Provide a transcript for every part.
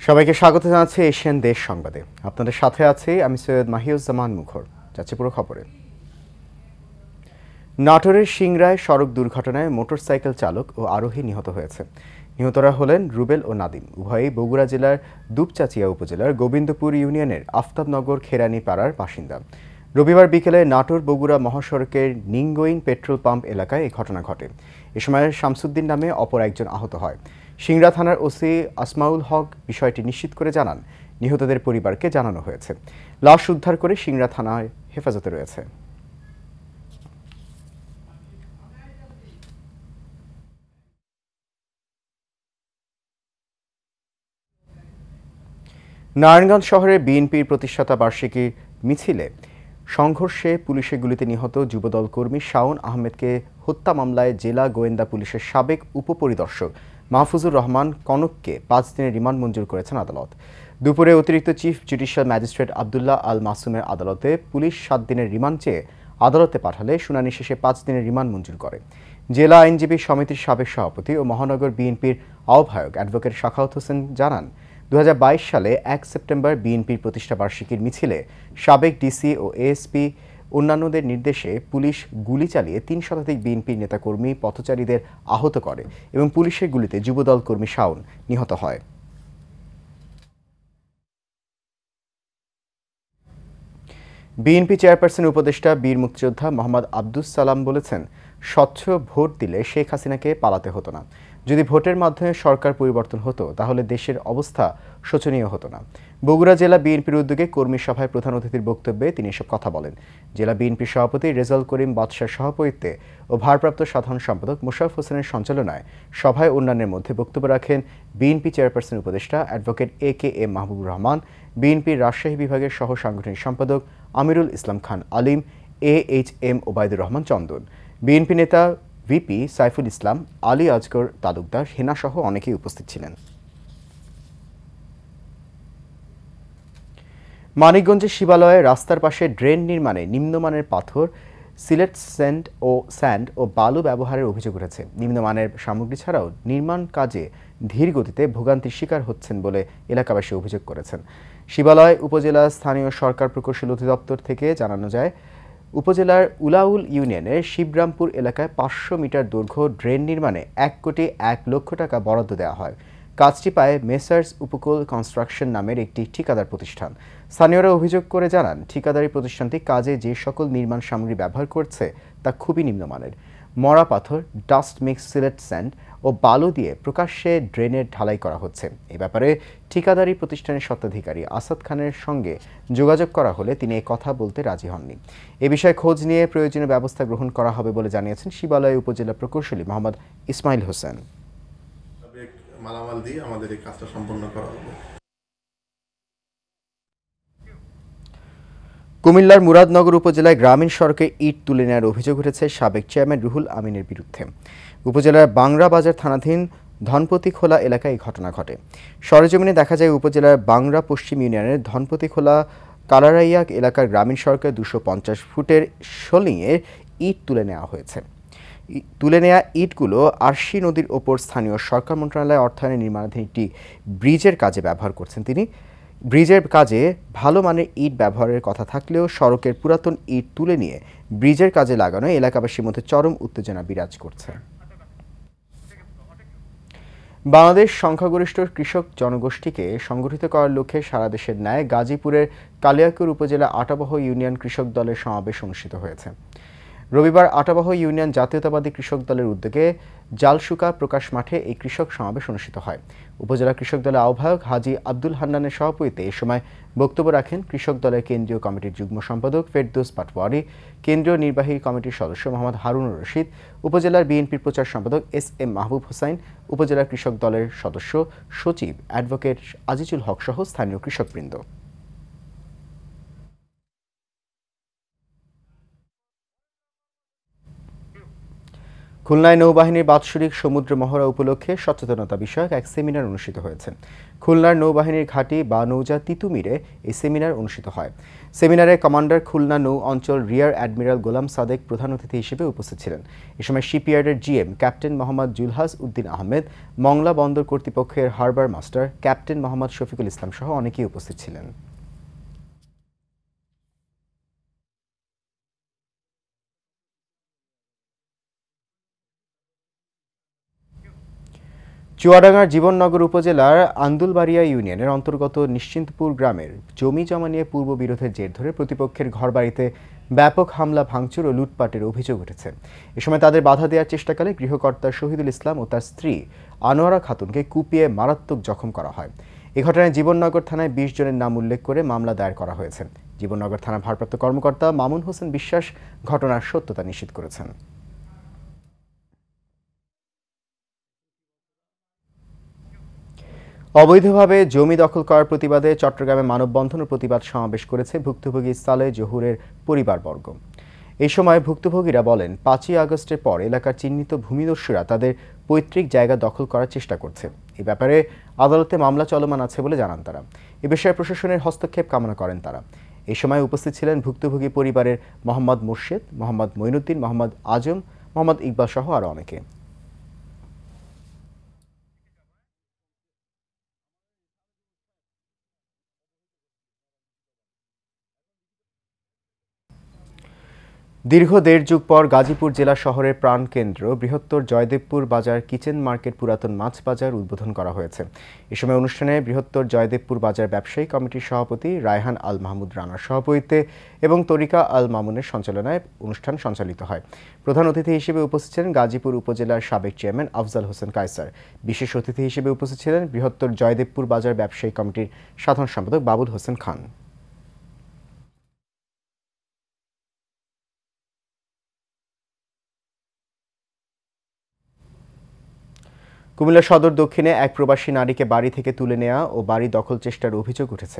সবাইকে স্বাগত জানাচ্ছি এশিয়ান দেশ সংবাদে। আপনাদের সাথে আছি আমি সৈয়দ মাহিউজ্জামান মুখর। যাচ্ছি পুরো খবরে। নাটোরের সিংড়ায় সড়ক দুর্ঘটনায় মোটরসাইকেল চালক ও আরোহী নিহত হয়েছে। নিহতরা হলেন রুবেল ও নাদিম, উভয়ই বগুড়া জেলার দুপচাচিয়া উপজেলার গোবিন্দপুর ইউনিয়নের আফতাবনগর খেরানি পাড়ার বাসিন্দা। রবিবার বিকেলে নাটোর বগুড়া মহাসড়কের নিঙ্গইন পেট্রোল পাম্প এলাকায় এই ঘটনা ঘটে। এ সময় শামসুদ্দিন নামে অপর একজন আহত হয়। সিংড়া থানার ওসি আসমাউল হক বিষয়টি নিশ্চিত করে জানান, নিহতদের পরিবারকে জানানো হয়েছে। লাশ উদ্ধার করে সিংড়া থানায় হেফাজতে রয়েছে। নারায়ণগঞ্জ শহরে বিএনপির প্রতিষ্ঠাতা বার্ষিকী মিছিলে সংঘর্ষে পুলিশের গুলিতে নিহত যুবদল কর্মী শাওন আহমেদকে হত্যা মামলায় জেলা গোয়েন্দা পুলিশের সাবেক উপপরিদর্শক মাহফুজুর রহমান কনককে 5 দিনের রিমান্ড মঞ্জুর করেছেন আদালত। দুপুরে অতিরিক্ত চিফ জুডিশিয়াল ম্যাজিস্ট্রেট আবদুল্লাহ আল মাসুমের আদালতে পুলিশ 7 দিনের রিমান্ড চেয়ে আদালতে পাঠালে শুনানি শেষে 5 দিনের রিমান্ড মঞ্জুর করে। জেলা আইনজীবী সমিতির সাবেক সভাপতি ও মহানগর বিএনপির আহ্বায়ক অ্যাডভোকেট শাখাওয়াত হোসেন জানান, 2022 সালে 1 সেপ্টেম্বর বিএনপির প্রতিষ্ঠা বার্ষিকীর মিছিলে সাবেক ডিসি ও এএসপি অন্যান্যদের নির্দেশে পুলিশ গুলি চালিয়ে 3 শতাধিক বিএনপির নেতাকর্মী পথচারীদের আহত করে এবং পুলিশের গুলিতে যুবদল কর্মী শাওন নিহত হয়। বিএনপি চেয়ারপারসন উপদেষ্টা বীর মুক্তিযোদ্ধা মোহাম্মদ আব্দুস সালাম বলেছেন, স্বচ্ছ ভোট দিলে শেখ হাসিনাকে পালাতে হতো না। যদি ভোটের মাধ্যমে সরকার পরিবর্তন হতো তাহলে দেশের অবস্থা শোচনীয় হতো না। বগুড়া জেলা বিএনপির উদ্যোগে কর্মী সভায় প্রধান অতিথির বক্তব্যে তিনি এসব কথা বলেন। জেলা বিএনপির সভাপতি রেজাউল করিম বাদশার সভাপতিত্বে ও ভারপ্রাপ্ত সাধারণ সম্পাদক মোশাররফ হোসেনের সঞ্চালনায় সভায় অন্যান্যের মধ্যে বক্তব্য রাখেন বিএনপি চেয়ারপারসন উপদেষ্টা অ্যাডভোকেট এ.কে.এম. মাহবুবুর রহমান, বিএনপির রাজশাহী বিভাগের সহ সাংগঠনিক সম্পাদক আমিরুল ইসলাম খান আলিম, এ.এইচ.এম. ওবায়দুর রহমান চন্দন, বিএনপি নেতা ভিপি সাইফুল ইসলাম, আলী আজগর তালুকদার, হেনা সহ অনেকেই উপস্থিত ছিলেন। মানিকগঞ্জের শিবালয়ে রাস্তার পাশে ড্রেন নির্মাণে নিম্নমানের পাথর, সিলেট স্যান্ড ও বালু ব্যবহারের অভিযোগ উঠেছে। নিম্নমানের সামগ্রী ছাড়াও নির্মাণ কাজে ধীর গতিতে ভোগান্তির শিকার হচ্ছেন বলে এলাকাবাসী অভিযোগ করেছেন। শিবালয় উপজেলা স্থানীয় সরকার প্রকৌশল অধিদপ্তর থেকে জানানো যায়, উপজেলার উলাউল ইউনিয়নের শিবরামপুর এলাকায় 500 মিটার দৈর্ঘ্য ড্রেন নির্মাণে 1,01,00,000 টাকা বরাদ্দ দেওয়া হয়। কাজটি পায় মেসার্স উপকূল কনস্ট্রাকশন নামের একটি ঠিকাদার প্রতিষ্ঠান। স্থানীয়রা অভিযোগ করে জানান, ঠিকাদারি প্রতিষ্ঠানটি কাজে যে সকল নির্মাণ সামগ্রী ব্যবহার করছে তা খুবই নিম্নমানের। মরা পাথর, ডাস্ট মিক্স সিলেট স্যান্ড ও বালু দিয়ে প্রকাশ্যে ড্রেনের ঢালাই করা হচ্ছে। এ ব্যাপারে ঠিকাদারি প্রতিষ্ঠানের স্বত্বাধিকারী আসাদ খানের সঙ্গে যোগাযোগ করা হলে তিনি এই কথা বলতে রাজি হননি। এ বিষয়ে খোঁজ নিয়ে প্রয়োজনীয় ব্যবস্থা গ্রহণ করা হবে বলে জানিয়েছেন শিবালয় উপজেলা প্রকৌশলী মোহাম্মদ ইসমাইল হোসেন। মালামাল দিয়ে আমাদের এই কাজটা সম্পন্ন করা হবে। কুমিল্লার মুরাদনগর উপজেলায় গ্রামীণ সড়কে ইট তুলে নেওয়ার অভিযোগ উঠেছে সাবেক চেয়ারম্যান রুহুল আমিনের বিরুদ্ধে। উপজেলার বাংরা বাজার থানাধীন ধনপতি খোলা এলাকায় এই ঘটনা ঘটে। সরেজমিনে দেখা যায় উপজেলার বাংরা পশ্চিম ইউনিয়নের ধনপতি খোলা কালারাইয়া এলাকার গ্রামীণ সড়কে 250 ফুটের শোলিংয়ের ইট তুলে নেওয়া হয়েছে। তুলে নেওয়া ইটগুলো আরশি নদীর ওপর স্থানীয় সরকার মন্ত্রণালয়ের অর্থায়নে নির্মাণাধীন একটি ব্রিজের কাজে ব্যবহার করছেন তিনি। ব্রিজের কাজে ভালো মানের ইট ব্যবহারের কথা থাকলেও সড়কের পুরাতন ইট তুলে নিয়ে ব্রিজের কাজে লাগানো এলাকাবাসীর মধ্যে চরম উত্তেজনা বিরাজ করছে। বাংলাদেশ সংখ্যাগরিষ্ঠ কৃষক জনগোষ্ঠীকে সংগঠিত করার লক্ষ্যে সারা দেশের ন্যায় গাজীপুরের কালিয়াকৈর উপজেলা আটাবহ ইউনিয়ন কৃষক দলের সমাবেশ অনুষ্ঠিত হয়েছে। রবিবার আটাবহ ইউনিয়ন জাতীয়তাবাদী কৃষক দলের উদ্যোগে জালসুকা প্রকাশ মাঠে এই কৃষক সমাবেশ অনুষ্ঠিত হয়। উপজেলা কৃষক দলের আহ্বায়ক হাজী আব্দুল হান্নানের সভাপতিত্বে এ সময় বক্তব্য রাখেন কৃষক দলের কেন্দ্রীয় কমিটির যুগ্ম সম্পাদক ফেরদৌস পাটওয়ারি, কেন্দ্রীয় নির্বাহী কমিটির সদস্য মোহাম্মদ হারুনুর রশিদ, উপজেলার বিএনপির প্রচার সম্পাদক এস.এম. মাহবুব হোসাইন, উপজেলা কৃষক দলের সদস্য সচিব অ্যাডভোকেট আজিজুল হক সহ স্থানীয় কৃষকবৃন্দ। খুলনায় নৌবাহিনীর বাৎসরিক সমুদ্র মহড়া উপলক্ষে সচেতনতা বিষয়ক এক সেমিনার অনুষ্ঠিত হয়েছে। খুলনার নৌবাহিনীর ঘাঁটি বা নৌজা তিতুমিরে এই সেমিনার অনুষ্ঠিত হয়। সেমিনারে কমান্ডার খুলনা নৌ অঞ্চল রিয়ার অ্যাডমিরাল গোলাম সাদেক প্রধান অতিথি হিসেবে উপস্থিত ছিলেন। এ সময় শিপইয়ার্ডের জিএম ক্যাপ্টেন মোহাম্মদ জুলহাস উদ্দিন আহমেদ, মংলা বন্দর কর্তৃপক্ষের harbour master captain Mohammad Shafiqul Islam সহ অনেকেই উপস্থিত ছিলেন। চুয়াডাঙ্গার জীবননগর উপজেলার আন্দুলবাড়িয়া ইউনিয়নের অন্তর্গত নিশ্চিন্তপুর গ্রামের জমি জমা নিয়ে পূর্ব বিরোধের জের ধরে প্রতিপক্ষের ঘরবাড়িতে ব্যাপক হামলা, ভাঙচুর ও লুটপাটের অভিযোগ উঠেছে। এ সময় তাদের বাধা দেওয়ার চেষ্টাকালে গৃহকর্তা শহীদুল ইসলাম ও তার স্ত্রী আনোয়ারা খাতুনকে কুপিয়ে মারাত্মক জখম করা হয়। এ ঘটনায় জীবননগর থানায় ২০ জনের নাম উল্লেখ করে মামলা দায়ের করা হয়েছে। জীবননগর থানার ভারপ্রাপ্ত কর্মকর্তা মামুন হোসেন বিশ্বাস ঘটনার সত্যতা নিশ্চিত করেছেন। অবৈধভাবে জমি দখল করার প্রতিবাদে চট্টগ্রামে মানববন্ধন ও প্রতিবাদ সমাবেশ করেছে ভুক্তভোগী সালেহ জহুরের পরিবারবর্গ। এই সময় ভুক্তভোগীরা বলেন, ৫ই আগস্টের পর এলাকার চিহ্নিত ভূমিদস্যুরা তাদের পৈতৃক জায়গা দখল করার চেষ্টা করছে। এ ব্যাপারে আদালতে মামলা চলমান আছে বলে জানান তারা। এ বিষয়ে প্রশাসনের হস্তক্ষেপ কামনা করেন তারা। এই সময় উপস্থিত ছিলেন ভুক্তভোগী পরিবারের মোহাম্মদ মোর্শেদ, মোহাম্মদ মঈনুদ্দিন, মোহাম্মদ আজম, মোহাম্মদ ইকবাল সহ আরও অনেকে। দীর্ঘ ১.৫ যুগ পর গাজীপুর জেলা শহরের প্রাণকেন্দ্র বৃহত্তর জয়দেবপুর বাজার কিচেন মার্কেট পুরাতন মাছ বাজার উদ্বোধন করা হয়েছে। এ সময় অনুষ্ঠানে বৃহত্তর জয়দেবপুর বাজার ব্যবসায়ী কমিটির সভাপতি রায়হান আল মাহমুদ রানার সভাপতিত্বে এবং তরিকা আল মামুনের সঞ্চালনায় অনুষ্ঠান সঞ্চালিত হয়। প্রধান অতিথি হিসেবে উপস্থিত ছিলেন গাজীপুর উপজেলার সাবেক চেয়ারম্যান আফজাল হোসেন কায়সার। বিশেষ অতিথি হিসেবে উপস্থিত ছিলেন বৃহত্তর জয়দেবপুর বাজার ব্যবসায়ী কমিটির সাধারণ সম্পাদক বাবুল হোসেন খান। কুমিল্লা সদর দক্ষিণে এক প্রবাসী নারীকে বাড়ি থেকে তুলে নেওয়া ও বাড়ি দখল চেষ্টার অভিযোগ উঠেছে।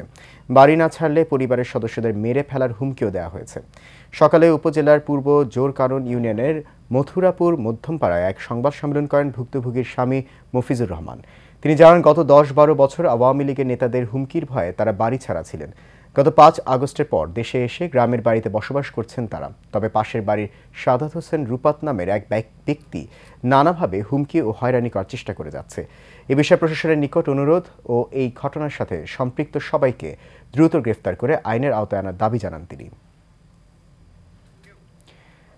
বাড়ি না ছাড়লে পরিবারের সদস্যদের মেরে ফেলার হুমকিও দেওয়া হয়েছে। সকালে উপজেলার পূর্ব জোরকারণ ইউনিয়নের মথুরাপুর মধ্যমপাড়ায় এক সংবাদ সম্মেলন করেন ভুক্তভোগীর স্বামী মফিজুর রহমান। তিনি জানান, গত ১০-১২ বছর আওয়ামী লীগের নেতাদের হুমকির ভয়ে তারা বাড়ি ছাড়া ছিলেন। গত ৫ আগস্টের পর দেশে এসে গ্রামের বাড়িতে বসবাস করছেন তারা। তবে পাশের বাড়ির সাদাত হোসেন রূপাত নামের এক ব্যক্তি নানাভাবে হুমকি ও হয়রানি করার চেষ্টা করে যাচ্ছে। এ বিষয়ে প্রশাসনের নিকট অনুরোধ ও এই ঘটনার সাথে সম্পৃক্ত সবাইকে দ্রুত গ্রেফতার করে আইনের আওতায় আনার দাবি জানান তিনি।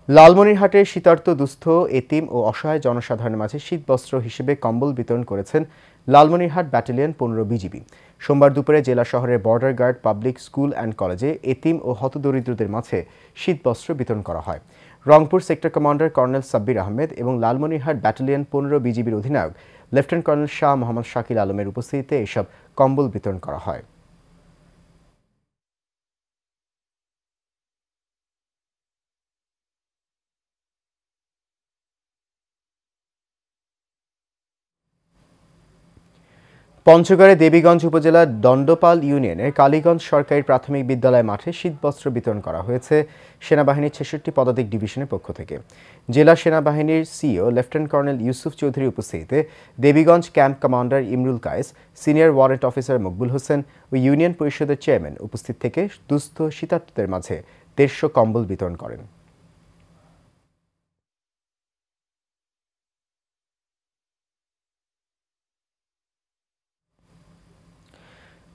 লালমনিরহাটে শীতার্ত দুস্থ, এতিম ও অসহায় জনসাধারণের মাঝে শীতবস্ত্র হিসেবে কম্বল বিতরণ করেছেন লালমনিরহাট ব্যাটালিয়ন ১৫ বিজিবি। সোমবার দুপুরে জেলা শহরের border guard public school and কলেজে এতিম ও হতদরিদ্রদের মাঝে শীতবস্ত্র বিতরণ করা হয়। Rangpur sector commander colonel Sabbir Ahmed এবং লালমনিরহাট ব্যাটালিয়ন ১৫ বিজিবির অধিনায়ক লেফটেন্যান্ট কর্নেল শাহ মোহাম্মদ শাকিল আলমের উপস্থিতিতে এসব কম্বল বিতরণ করা হয়। পঞ্চগড়ে দেবীগঞ্জ উপজেলার দণ্ডপাল ইউনিয়নের কালীগঞ্জ সরকারি প্রাথমিক বিদ্যালয় মাঠে শীতবস্ত্র বিতরণ করা হয়েছে সেনাবাহিনীর ৬৬ পদাতিক ডিভিশনের পক্ষ থেকে। জেলা সেনাবাহিনীর সিইও লেফটেন্যান্ট কর্নেল ইউসুফ চৌধুরীর উপস্থিতিতে Debiganj camp commander Imrul Kayes, senior warrant officer Maqbul Hossain ও ইউনিয়ন পরিষদের চেয়ারম্যান উপস্থিত থেকে দুস্থ শীতার্তদের মাঝে ১৫০ কম্বল বিতরণ করেন।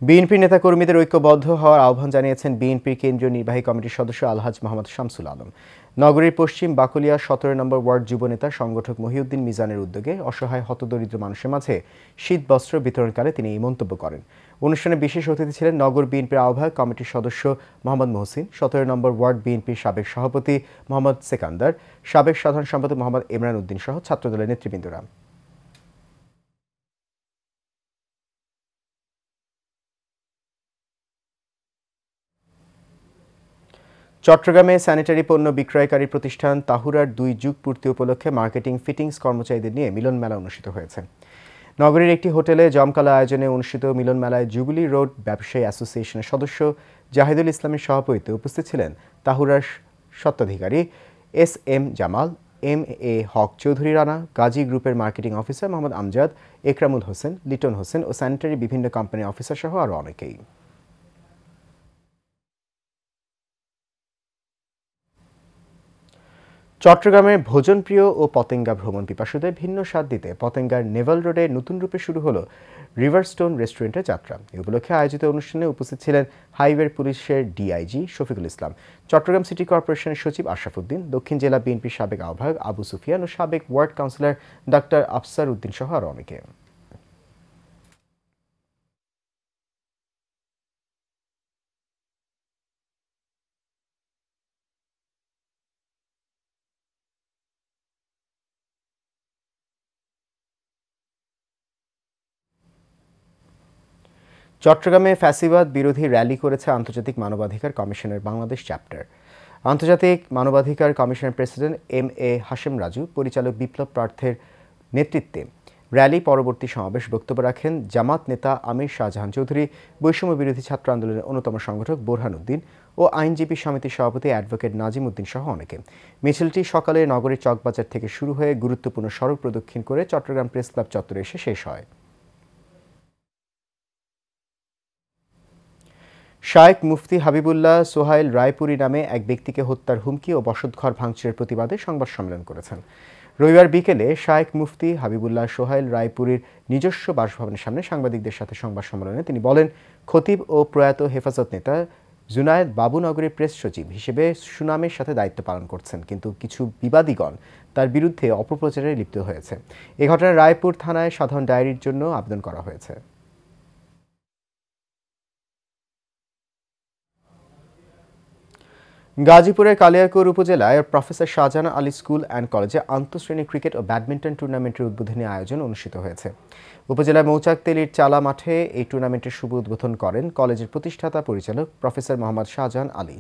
বিএনপি নেতাকর্মীদের ঐক্যবদ্ধ হওয়ার আহ্বান জানিয়েছেন বিএনপির কেন্দ্রীয় নির্বাহী কমিটির সদস্য আলহাজ মোহাম্মদ শামসুল আলম। নগরীর পশ্চিম বাকলিয়া ১৭ নম্বর ওয়ার্ড যুবনেতা সংগঠক মহিউদ্দিন মিজানের উদ্যোগে অসহায় হতদরিদ্র মানুষের মাঝে শীতবস্ত্র বিতরণকালে তিনি এই মন্তব্য করেন। অনুষ্ঠানে বিশেষ অতিথি ছিলেন নগর বিএনপির আহ্বায়ক কমিটির সদস্য মোহাম্মদ মহসিন, ১৭ নম্বর ওয়ার্ড বিএনপির সাবেক সভাপতি মোহাম্মদ সেকান্দার, সাবেক সাধারণ সম্পাদক মোহাম্মদ ইমরান উদ্দিন সহ ছাত্রদলের নেতৃবৃন্দরা। চট্টগ্রামে স্যানিটারি পণ্য বিক্রয়কারী প্রতিষ্ঠান তাহুরার ২ যুগ পূর্তি উপলক্ষে মার্কেটিং ফিটিংস কর্মচারীদের নিয়ে মিলন মেলা অনুষ্ঠিত হয়েছে। নগরীর একটি হোটেলে জমকালো আয়োজনে অনুষ্ঠিত মিলন মেলায় জুবিলি রোড ব্যবসায়ী অ্যাসোসিয়েশনের সদস্য জাহিদুল ইসলামের সভাপতিত্বে উপস্থিত ছিলেন তাহুরার স্বত্বাধিকারী S M Jamal, M A. Haque Chowdhury Rana, Gazi গ্রুপের মার্কেটিং অফিসার মোহাম্মদ আমজাদ, একরামুল হোসেন, লিটন হোসেন ও স্যানিটারি বিভিন্ন কোম্পানির অফিসার সহ আরও অনেকেই। চট্টগ্রামের ভোজনপ্রিয় ও পতেঙ্গা ভ্রমণ পিপাসুদের ভিন্ন স্বাদ দিতে পতেঙ্গার নেভাল রোডে নতুন রূপে শুরু হলো রিভারস্টোন রেস্টুরেন্টের যাত্রা। এ উপলক্ষে আয়োজিত অনুষ্ঠানে উপস্থিত ছিলেন হাইওয়ে পুলিশের ডিআইজি শফিকুল ইসলাম, চট্টগ্রাম সিটি কর্পোরেশনের সচিব আশরাফুদ্দিন, দক্ষিণ জেলা বিএনপির সাবেক আহ্বায়ক আবু সুফিয়ান ও সাবেক ward councillor doctor Afsar Uddin সহ আরও অনেকে। চট্টগ্রামে ফ্যাসিবাদ বিরোধী র্যালি করেছে আন্তর্জাতিক মানবাধিকার কমিশনের বাংলাদেশ চ্যাপ্টার। আন্তর্জাতিক মানবাধিকার কমিশনের প্রেসিডেন্ট এম.এ. হাশেম রাজু পরিচালক বিপ্লব পার্থের নেতৃত্বে র্যালি পরবর্তী সমাবেশ বক্তব্য রাখেন জামাত নেতা আমির শাহজাহান চৌধুরী, বৈষম্য বিরোধী ছাত্র আন্দোলনের অন্যতম সংগঠক বোরহান উদ্দিন ও আইনজীবী সমিতির সভাপতি অ্যাডভোকেট নাজিম উদ্দিন সহ অনেকে। মিছিলটি সকালে নগরীর চকবাজার থেকে শুরু হয়ে গুরুত্বপূর্ণ সড়ক প্রদক্ষিণ করে চট্টগ্রাম প্রেস ক্লাব চত্বরে এসে শেষ হয়। শায়েখ মুফতি হাবিবুল্লাহ সোহাইল রায়পুরী নামে এক ব্যক্তিকে হত্যার হুমকি ও বসতঘর ভাঙচুরের প্রতিবাদে সংবাদ সম্মেলন করেছেন। রবিবার বিকেলে শায়েখ মুফতি হাবিবুল্লাহ সোহাইল রায়পুরীর নিজস্ব বাসভবনের সামনে সাংবাদিকদের সাথে সংবাদ সম্মেলনে তিনি বলেন, খতিব ও প্রয়াত হেফাজত নেতা জুনায়েদ বাবুনগরীর প্রেস সচিব হিসেবে সুনামের সাথে দায়িত্ব পালন করছেন, কিন্তু কিছু বিবাদীগণ তার বিরুদ্ধে অপপ্রচারে লিপ্ত হয়েছে। এ ঘটনায় রায়পুর থানায় সাধারণ ডায়েরির জন্য আবেদন করা হয়েছে। গাজীপুরের কালিয়াকৈর উপজেলায় professor Shahjahan Ali school and কলেজে আন্তঃশ্রেণী ক্রিকেট ও ব্যাডমিন্টন টুর্নামেন্টের উদ্বোধনী আয়োজন অনুষ্ঠিত হয়েছে। উপজেলার মৌচাকতেলির চালা মাঠে এই টুর্নামেন্টের শুভ উদ্বোধন করেন কলেজের প্রতিষ্ঠাতা পরিচালক প্রফেসর মোহাম্মদ শাহজাহান আলী।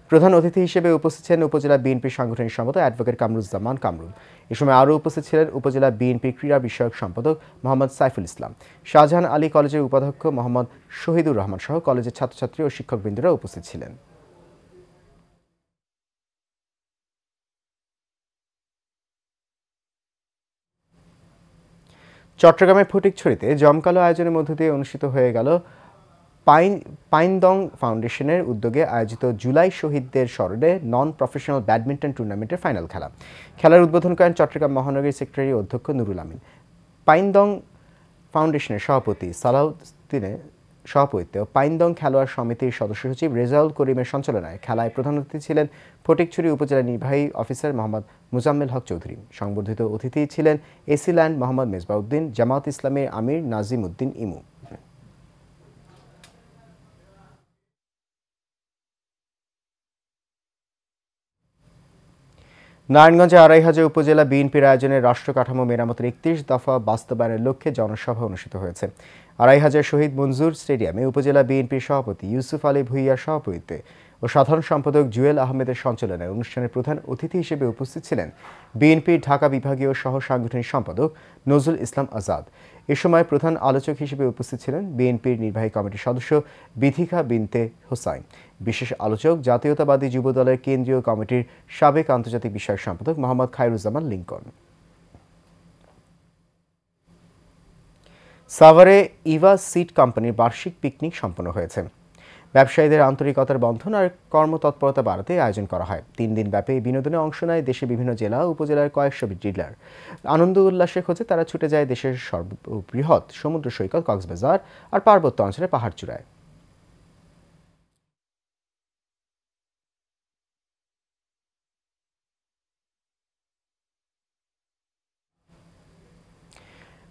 প্রধান অতিথি হিসেবে উপস্থিত ছিলেন উপজেলা বিএনপির সাংগঠনিক সম্পাদক অ্যাডভোকেট কামরুজ্জামান কামরুল। এ সময় আরও উপস্থিত ছিলেন উপজেলা বিএনপির ক্রীড়া বিষয়ক সম্পাদক মোহাম্মদ সাইফুল ইসলাম, শাহজাহান আলী কলেজের উপাধ্যক্ষ মোহাম্মদ শহীদুর রহমান সহ কলেজের ছাত্রছাত্রী ও শিক্ষকবৃন্দরা উপস্থিত ছিলেন। চট্টগ্রামের ফটিকছড়িতে জমকালো আয়োজনের মধ্য দিয়ে অনুষ্ঠিত হয়ে গেল পাইনদং ফাউন্ডেশনের উদ্যোগে আয়োজিত জুলাই শহীদদের স্মরণে নন প্রফেশনাল ব্যাডমিন্টন টুর্নামেন্টের ফাইনাল খেলা। খেলার উদ্বোধন করেন চট্টগ্রাম মহানগরী সেক্রেটারি অধ্যক্ষ নুরুল আমিন। পাইনদং ফাউন্ডেশনের সভাপতি সালাউদ্দিনের সভাপতিত্বে ও পাইনদং খেলোয়াড় সমিতির সদস্য সচিব রেজাউল করিমের সঞ্চালনায় খেলায় প্রধান অতিথি ছিলেন ফটিকছড়ি উপজেলা নির্বাহী অফিসার মোহাম্মদ মুজাম্মেল হক চৌধুরী। সংবর্ধিত অতিথি ছিলেন এসি ল্যান্ড মোহাম্মদ মেজবাউদ্দিন, জামাত ইসলামের আমির নাজিম উদ্দিন ইমু। নারায়ণগঞ্জে আড়াইহাজার উপজেলা বিএনপির আয়োজনে রাষ্ট্র কাঠামো মেরামতের 31 দফা বাস্তবায়নের লক্ষ্যে জনসভা অনুষ্ঠিত হয়েছে। আড়াইহাজার শহীদ মঞ্জুর স্টেডিয়ামে উপজেলা বিএনপির সভাপতি ইউসুফ আলী ভুইয়ার সভাপতিত্বে ও সাধারণ সম্পাদক জুয়েল আহমেদের সঞ্চালনায় অনুষ্ঠানের প্রধান অতিথি হিসেবে উপস্থিত ছিলেন বিএনপির ঢাকা বিভাগীয় সহ সাংগঠনিক সম্পাদক নজরুল ইসলাম আজাদ। এ সময় প্রধান আলোচক হিসেবে উপস্থিত ছিলেন বিএনপির নির্বাহী কমিটির সদস্য বিথিকা বিনতে হোসাইন। বিশেষ আলোচক জাতীয়তাবাদী যুবদলের কেন্দ্রীয় কমিটির সাবেক আন্তর্জাতিক বিষয়ক সম্পাদক মোহাম্মদ খায়রুজ্জামান লিঙ্কন। সাভারে ইভা সিড কোম্পানির বার্ষিক পিকনিক সম্পন্ন হয়েছে। ব্যবসায়ীদের আন্তরিকতার বন্ধন আর কর্মতৎপরতা বাড়াতে আয়োজন করা হয়। 3 দিন ব্যাপী বিনোদনে অংশ নেয় দেশের বিভিন্ন জেলা উপজেলার কয়েকশো ডিলার। আনন্দ উল্লাসের খোঁজে তারা ছুটে যায় দেশের সর্ববৃহৎ সমুদ্র সৈকত কক্সবাজার আর পার্বত্য অঞ্চলের পাহাড় চূড়ায়।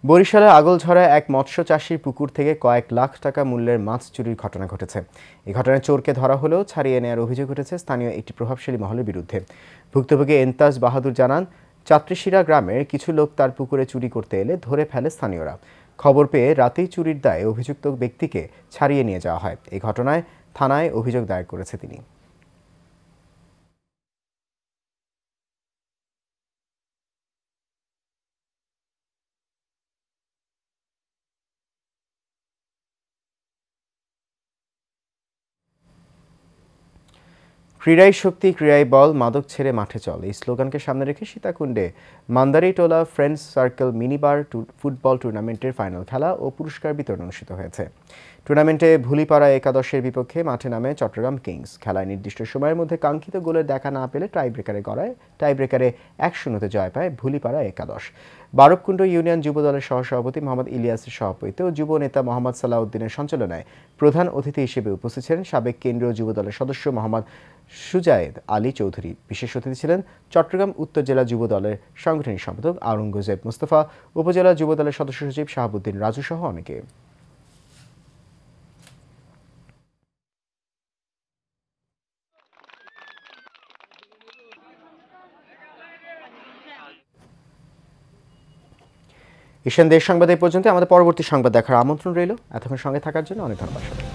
বরিশালের আগলঝরায় এক মৎস্য চাষীর পুকুর থেকে কয়েক লাখ টাকা মূল্যের মাছ চুরির ঘটনা ঘটেছে। এই ঘটনায় চোরকে ধরা হলেও ছাড়িয়ে নেওয়ার অভিযোগ উঠেছে স্থানীয় একটি প্রভাবশালী মহলের বিরুদ্ধে। ভুক্তভোগী এন্তাজ বাহাদুর জানান, চাত্রিশিরা গ্রামের কিছু লোক তার পুকুরে চুরি করতে এলে ধরে ফেলে স্থানীয়রা। খবর পেয়ে রাতেই চুরির দায়ে অভিযুক্ত ব্যক্তিকে ছাড়িয়ে নিয়ে যাওয়া হয়। এই ঘটনায় থানায় অভিযোগ দায়ের করেছে তিনি। ক্রীড়াই শক্তি, ক্রীড়াই বল, মাদক ছেড়ে মাঠে চল, এই স্লোগানকে সামনে রেখে সীতাকুণ্ডে মান্দারিটোলা ফ্রেন্ডস সার্কেল মিনিবার ফুটবল টুর্নামেন্টের ফাইনাল খেলা ও পুরস্কার বিতরণ অনুষ্ঠিত হয়েছে। টুর্নামেন্টে ভুলিপাড়া একাদশের বিপক্ষে মাঠে নামে চট্টগ্রাম কিংস। খেলায় নির্দিষ্ট সময়ের মধ্যে কাঙ্ক্ষিত গোলের দেখা না পেলে টাইব্রেকারে 1-0 জয় পায় ভুলিপাড়া একাদশ। বারবকুণ্ড ইউনিয়ন যুব দলের সহসভাপতি মোহাম্মদ ইলিয়াসের সভাপতিত্বে ও যুব নেতা মোহাম্মদ সালাউদ্দিনের সঞ্চালনায় প্রধান অতিথি হিসেবে উপস্থিত ছিলেন সাবেক কেন্দ্রীয় যুব দলের সদস্য মোহাম্মদ সুজায়েদ আলী চৌধুরী। বিশেষ অতিথি ছিলেন চট্টগ্রাম উত্তর জেলা যুব দলের সাংগঠনিক সম্পাদক আওরঙ্গজেব মুস্তফা, উপজেলা যুব দলের সদস্য সচিব শাহাবুদ্দিন রাজু সহ অনেকে। এশিয়ান দেশ সংবাদ এই পর্যন্ত। আমাদের পরবর্তী সংবাদ দেখার আমন্ত্রণ রইল। এতক্ষণ সঙ্গে থাকার জন্য অনেক ধন্যবাদ।